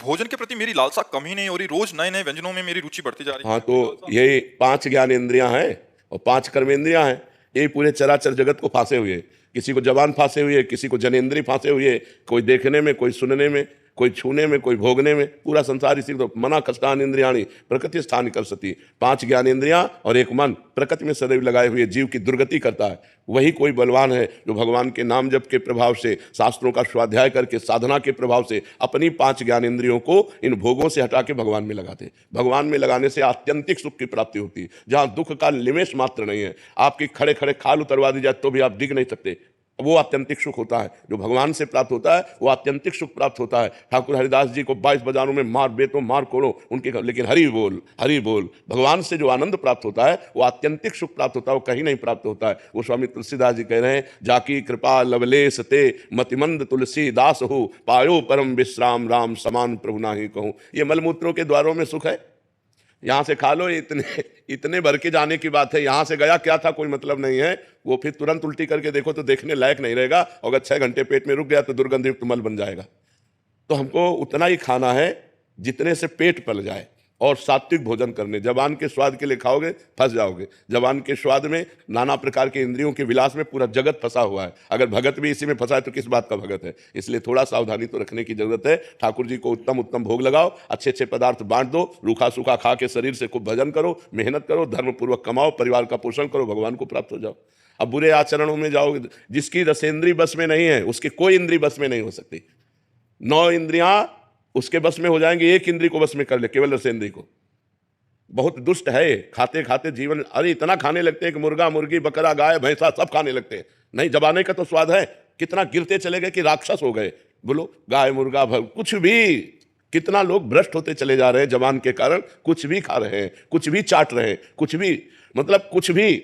भोजन के प्रति मेरी लालसा कम ही नहीं हो रही, रोज नए-नए व्यंजनों में मेरी रुचि बढ़ती जा रही है। हाँ, तो ये 5 ज्ञानेंद्रियां हैं और 5 कर्मेंद्रियां हैं। ये पूरे चराचर जगत को फांसे हुए हैं। किसी को जबान फांसे हुई है, किसी को जनेंद्रिय फांसे हुई है, कोई देखने में, कोई सुनने में, कोई छूने में, कोई भोगने में। पूरा संसार इसी को मना कष्टान इंद्रियाणी प्रकृति स्थान कर सती। 5 ज्ञानेंद्रियां और एक मन प्रकृति में सदैव लगाए हुए जीव की दुर्गति करता है। वही कोई बलवान है जो भगवान के नाम जप के प्रभाव से, शास्त्रों का स्वाध्याय करके, साधना के प्रभाव से अपनी 5 ज्ञानेंद्रियों को इन भोगों से हटा के भगवान में लगाते। भगवान में लगाने से आत्यंतिक सुख की प्राप्ति होती है, जहां दुख का निमेष मात्र नहीं है। आपकी खड़े खड़े खाल उतरवा दी जाए तो भी आप दिख नहीं सकते, वो आत्यंतिक सुख होता है। जो भगवान से प्राप्त होता है वो आत्यंतिक सुख प्राप्त होता है। ठाकुर हरिदास जी को 22 बाजारों में मार बेटो मार कोड़ो उनके, लेकिन हरि बोल हरि बोल। भगवान से जो आनंद प्राप्त होता है वो आत्यंतिक सुख प्राप्त होता है, वो कहीं नहीं प्राप्त होता है। वो स्वामी तुलसीदास जी कह रहे हैं, जाकी कृपा लवलेश ते मतिमंद तुलसी दास हो, पायो परम विश्राम राम समान प्रभु नाही कहूं। ये मलमूत्रों के द्वारों में सुख है, यहाँ से खा लो, इतने भर के जाने की बात है। यहाँ से गया क्या था कोई मतलब नहीं है। वो फिर तुरंत उल्टी करके देखो तो देखने लायक नहीं रहेगा, और अगर 6 घंटे पेट में रुक गया तो दुर्गंधयुक्त मल बन जाएगा। तो हमको उतना ही खाना है जितने से पेट पल जाए, और सात्विक भोजन करने। जबान के स्वाद के लिए खाओगे फंस जाओगे। जबान के स्वाद में, नाना प्रकार के इंद्रियों के विलास में पूरा जगत फंसा हुआ है। अगर भगत भी इसी में फंसा है तो किस बात का भगत है। इसलिए थोड़ा सावधानी तो रखने की जरूरत है। ठाकुर जी को उत्तम उत्तम भोग लगाओ, अच्छे अच्छे पदार्थ बांट दो, रूखा सूखा खा के शरीर से खूब भजन करो, मेहनत करो, धर्मपूर्वक कमाओ, परिवार का पोषण करो, भगवान को प्राप्त हो जाओ। अब बुरे आचरणों में जाओगे, जिसकी रसेंद्री बस में नहीं है उसकी कोई इंद्री बस में नहीं हो सकती। 9 इंद्रियां उसके बस में हो जाएंगे, एक इंद्री को बस में कर ले, केवल रसेंद्री को। बहुत दुष्ट है। खाते खाते जीवन, अरे इतना खाने लगते हैं कि मुर्गा मुर्गी बकरा गाय भैंसा सब खाने लगते हैं। नहीं, जबाने का तो स्वाद है। कितना गिरते चले गए कि राक्षस हो गए। बोलो, गाय मुर्गा कुछ भी, कितना लोग भ्रष्ट होते चले जा रहे हैं जबान के कारण। कुछ भी खा रहे हैं, कुछ भी चाट रहे हैं, कुछ भी, मतलब कुछ भी।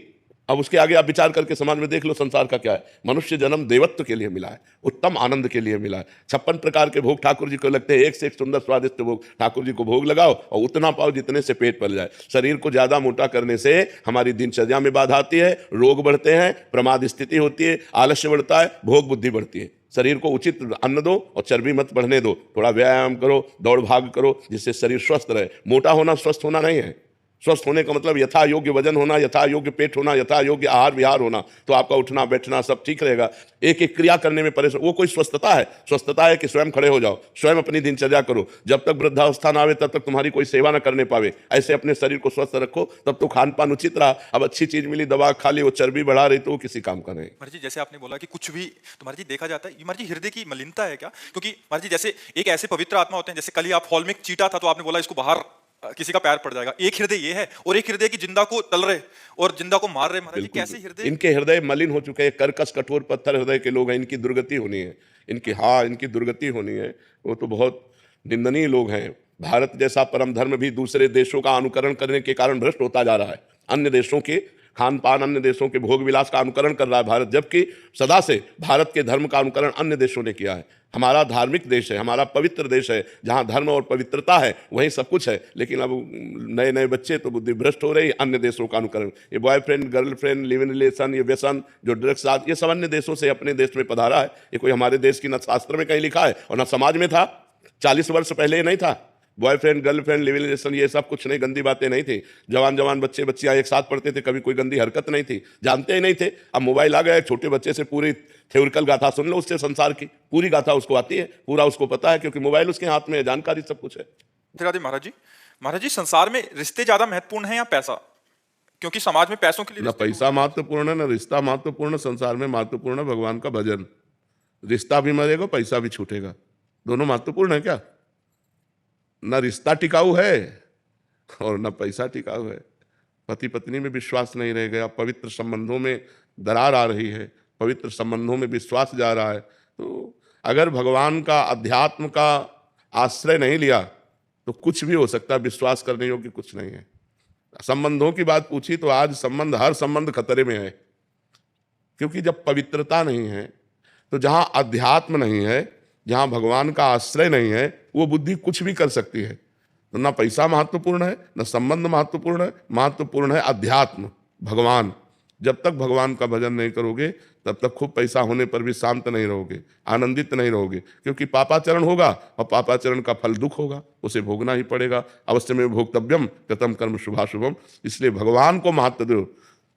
अब उसके आगे आप विचार करके समाज में देख लो संसार का क्या है। मनुष्य जन्म देवत्व के लिए मिला है, उत्तम आनंद के लिए मिला है। 56 प्रकार के भोग ठाकुर जी को लगते हैं, एक से एक सुंदर स्वादिष्ट भोग ठाकुर जी को भोग लगाओ और उतना पाओ जितने से पेट पल जाए। शरीर को ज्यादा मोटा करने से हमारी दिनचर्या में बाधा आती है, रोग बढ़ते हैं, प्रमाद स्थिति होती है, आलस्य बढ़ता है, भोग बुद्धि बढ़ती है। शरीर को उचित अन्न दो और चर्बी मत बढ़ने दो। थोड़ा व्यायाम करो, दौड़ भाग करो, जिससे शरीर स्वस्थ रहे। मोटा होना स्वस्थ होना नहीं है। स्वस्थ होने का मतलब यथा योग्य वजन होना, यथा योग्य पेट होना, यथा योग्य आहार विहार होना, तो आपका उठना बैठना सब ठीक रहेगा। एक एक क्रिया करने में परेशान, वो कोई स्वस्थता है? स्वस्थता है कि स्वयं खड़े हो जाओ, स्वयं अपनी दिनचर्या करो। जब तक वृद्धावस्था ना आवे तब तक तुम्हारी कोई सेवा ना करने पावे, ऐसे अपने शरीर को स्वस्थ रखो, तब तो खान पान उचित रहा। अब अच्छी चीज मिली, दवा खा ली, वो चर्बी बढ़ा रही तो वो किसी काम का नहीं। महाराज जी, जैसे आपने बोला कि कुछ भी तो महाराज जी देखा जाता है, ये महाराज जी हृदय की मलिनता है क्या? क्योंकि महाराज जी जैसे एक ऐसे पवित्र आत्मा होते हैं, जैसे कल ही आप हॉल में चीटा था तो आपने बोला इसको बाहर किसी का पैर पड़ जाएगा। एक हृदय ये है और एक हृदय की जिंदा को तल रहे और जिंदा को मार रहे। महाराज जी कैसे हृदय, इनके हृदय मलिन हो चुके हैं, कर्कश कठोर पत्थर हृदय के लोग हैं। इनकी दुर्गति होनी है, इनकी दुर्गति होनी है। वो तो बहुत निंदनीय लोग हैं। भारत जैसा परम धर्म भी दूसरे देशों का अनुकरण करने के कारण भ्रष्ट होता जा रहा है। अन्य देशों के खान पान, अन्य देशों के भोग विलास का अनुकरण कर रहा है भारत, जबकि सदा से भारत के धर्म का अनुकरण अन्य देशों ने किया है। हमारा धार्मिक देश है, हमारा पवित्र देश है, जहाँ धर्म और पवित्रता है वहीं सब कुछ है। लेकिन अब नए नए बच्चे तो बुद्धि भ्रष्ट हो रही, अन्य देशों का अनुकरण। ये boyfriend girlfriend live in relation, ये व्यसन, जो ड्रग्स, ये सब अन्य देशों से अपने देश में पधारा है। ये कोई हमारे देश की न शास्त्र में कहीं लिखा है और न समाज में था। 40 वर्ष पहले ये नहीं था। Boyfriend girlfriend live in relation ये सब कुछ नहीं, गंदी बातें नहीं थी। जवान जवान बच्चे बच्चियां एक साथ पढ़ते थे, कभी कोई गंदी हरकत नहीं थी, जानते ही नहीं थे। अब मोबाइल आ गया, छोटे बच्चे से पूरी थ्योरिकल गाथा सुन लो, उससे संसार की पूरी गाथा उसको आती है, पूरा उसको पता है, क्योंकि मोबाइल उसके हाथ में है, जानकारी सब कुछ है। महाराज जी संसार में रिश्ते ज्यादा महत्वपूर्ण है या पैसा? क्योंकि समाज में पैसों के लिए ना पैसा महत्वपूर्ण है, ना रिश्ता महत्वपूर्ण। संसार में महत्वपूर्ण है भगवान का भजन। रिश्ता भी मरेगा, पैसा भी छूटेगा, दोनों महत्वपूर्ण है क्या? ना रिश्ता टिकाऊ है और ना पैसा टिकाऊ है। पति पत्नी में विश्वास नहीं रह गया, पवित्र संबंधों में दरार आ रही है, पवित्र संबंधों में विश्वास जा रहा है। तो अगर भगवान का, अध्यात्म का आश्रय नहीं लिया तो कुछ भी हो सकता है, विश्वास करने योग्य कुछ नहीं है। संबंधों की बात पूछी तो आज संबंध, हर संबंध खतरे में है, क्योंकि जब पवित्रता नहीं है तो जहां अध्यात्म नहीं है, जहां भगवान का आश्रय नहीं है, वो बुद्धि कुछ भी कर सकती है। तो ना पैसा महत्वपूर्ण है, ना संबंध महत्वपूर्ण है, महत्वपूर्ण है अध्यात्म, भगवान। जब तक भगवान का भजन नहीं करोगे तब तक खूब पैसा होने पर भी शांत नहीं रहोगे, आनंदित नहीं रहोगे, क्योंकि पापाचरण होगा और पापाचरण का फल दुख होगा, उसे भोगना ही पड़ेगा। अवश्य में भोक्तव्यम कृतम कर्म शुभाशुभम। इसलिए भगवान को महत्व दो।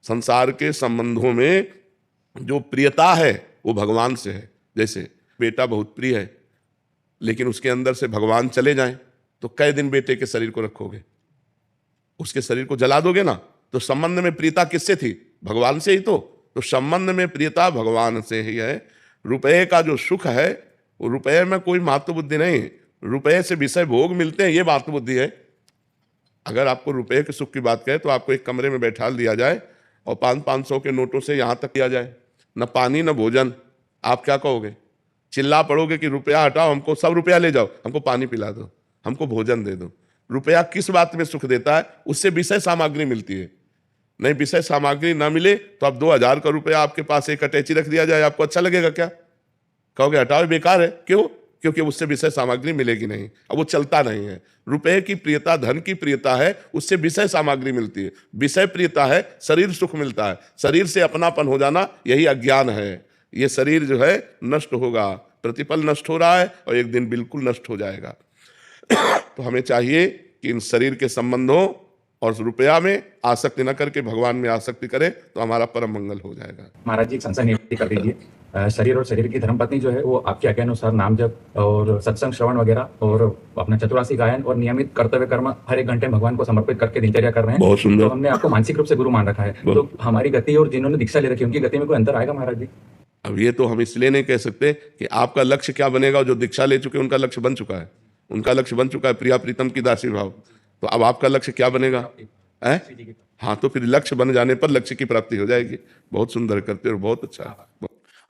संसार के संबंधों में जो प्रियता है वो भगवान से है। जैसे बेटा बहुत प्रिय है, लेकिन उसके अंदर से भगवान चले जाएं तो कई दिन बेटे के शरीर को रखोगे? उसके शरीर को जला दोगे ना। तो संबंध में प्रियता किससे थी? भगवान से ही। तो संबंध में प्रियता भगवान से ही है। रुपये का जो सुख है वो रुपये में कोई महत्व बुद्धि नहीं, रुपये से विषय भोग मिलते हैं, ये महत्व बुद्धि है। अगर आपको रुपये के सुख की बात करें तो आपको एक कमरे में बैठा दिया जाए और 500 के नोटों से यहाँ तक किया जाए, न पानी न भोजन, आप क्या कहोगे? चिल्ला पड़ोगे कि रुपया हटाओ, हमको सब रुपया ले जाओ, हमको पानी पिला दो, हमको भोजन दे दो। रुपया किस बात में सुख देता है? उससे विषय सामग्री मिलती है। नहीं, विषय सामग्री ना मिले तो आप 2000 का रुपया आपके पास एक अटैची रख दिया जाए, आपको अच्छा लगेगा क्या? कहोगे हटाओ, बेकार है। क्यों? क्योंकि उससे विषय सामग्री मिलेगी नहीं, अब वो चलता नहीं है। रुपये की प्रियता धन की प्रियता है, उससे विषय सामग्री मिलती है। विषय प्रियता है, शरीर सुख मिलता है। शरीर से अपनापन हो जाना यही अज्ञान है। ये शरीर जो है नष्ट होगा, प्रतिपल नष्ट हो रहा है और एक दिन बिल्कुल नष्ट हो जाएगा। तो हमें चाहिए कि इन शरीर के संबंधों और रुपया में आसक्ति न करके भगवान में आसक्ति करें तो हमारा परम मंगल हो जाएगा। महाराज जी, एक संशय निवृत्ति कर दीजिए। शरीर और शरीर की धर्मपत्नी जो है वो आपके आज्ञा अनुसार नाम जप और सत्संग श्रवण वगैरह और अपना चतुरासी गायन और नियमित कर्तव्य कर्म हर एक घंटे भगवान को समर्पित करके दिनचर्या कर रहे हैं। बहुत सुंदर। तो हमने आपको मानसिक रूप से गुरु मान रखा है, तो हमारी गति और जिन्होंने दीक्षा ले रखी है उनकी गति में कोई अंतर आएगा महाराज जी? अब ये तो हम इसलिए नहीं कह सकते कि आपका लक्ष्य क्या बनेगा। जो दीक्षा ले चुके उनका लक्ष्य बन चुका है, उनका लक्ष्य बन चुका है प्रिया प्रीतम की दासी भाव। तो अब आपका लक्ष्य क्या बनेगा? हाँ, तो फिर लक्ष्य बन जाने पर लक्ष्य की प्राप्ति हो जाएगी। बहुत सुंदर करते हो, बहुत अच्छा।